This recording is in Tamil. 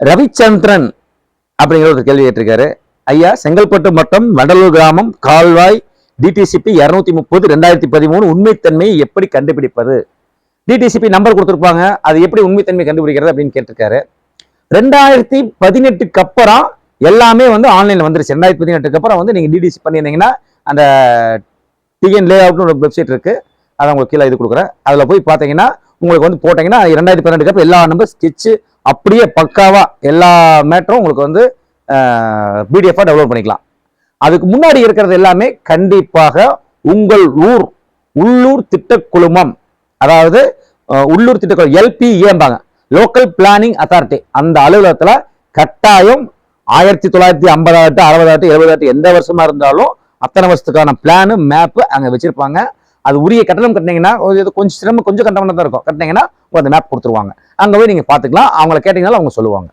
ரவிச்சந்திரன் அப்படிங்கிற ஒரு கேள்வி கேட்டிருக்காரு. ஐயா, செங்கல்பட்டு மட்டம் வண்டலூர் கிராமம் கால்வாய் டிடிசிபி 230 2013 உண்மைத்தன்மையை எப்படி கண்டுபிடிப்பது? டிடிசிபி நம்பர் கொடுத்துருப்பாங்க, அது எப்படி உண்மைத்தன்மை கண்டுபிடிக்கிறது அப்படின்னு கேட்டிருக்காரு. 2018க்கு அப்புறம் எல்லாமே வந்து ஆன்லைன்ல வந்துருச்சு. 2018க்கு அப்புறம் வந்து நீங்க டிடிசி பண்ணியிருந்தீங்கன்னா அந்த டிஎன் லே அவுட்னு ஒரு வெப்சைட் இருக்கு, அதை உங்களுக்கு கீழே இது கொடுக்குறேன். அதுல போய் பார்த்தீங்கன்னா உங்களுக்கு வந்து போட்டீங்கன்னா 2018க்கு அப்புறம் எல்லா நம்பர் ஸ்கெட்ச் அப்படியே பக்காவா எல்லா மேட்டரும் உங்களுக்கு வந்து பிடிஎஃபா டவுன்லோட் பண்ணிக்கலாம். அதுக்கு முன்னாடி இருக்கிறது எல்லாமே கண்டிப்பாக உங்கள் உள்ளூர் திட்டக்குழுமம், அதாவது உள்ளூர் திட்டக்குழு LPAம்பாங்க, லோக்கல் பிளானிங் அத்தாரிட்டி, அந்த அலுவலகத்துல கட்டாயம் 1950 60 70 எந்த வருஷமா இருந்தாலும் அத்தனை வருஷத்துக்கான பிளானு மேப்பு அங்க வச்சிருப்பாங்க. அது உரிய கட்டணம் கட்டினீங்கன்னா கொஞ்சம் சிரமம், கொஞ்சம் கட்டணம் தான் இருக்கும். கட்டினீங்கன்னா அந்த மேப் கொடுத்துருவாங்க. அங்க போய் நீங்க பாத்துக்கலாம். அவங்களை கேட்டீங்கன்னாலும் அவங்க சொல்லுவாங்க.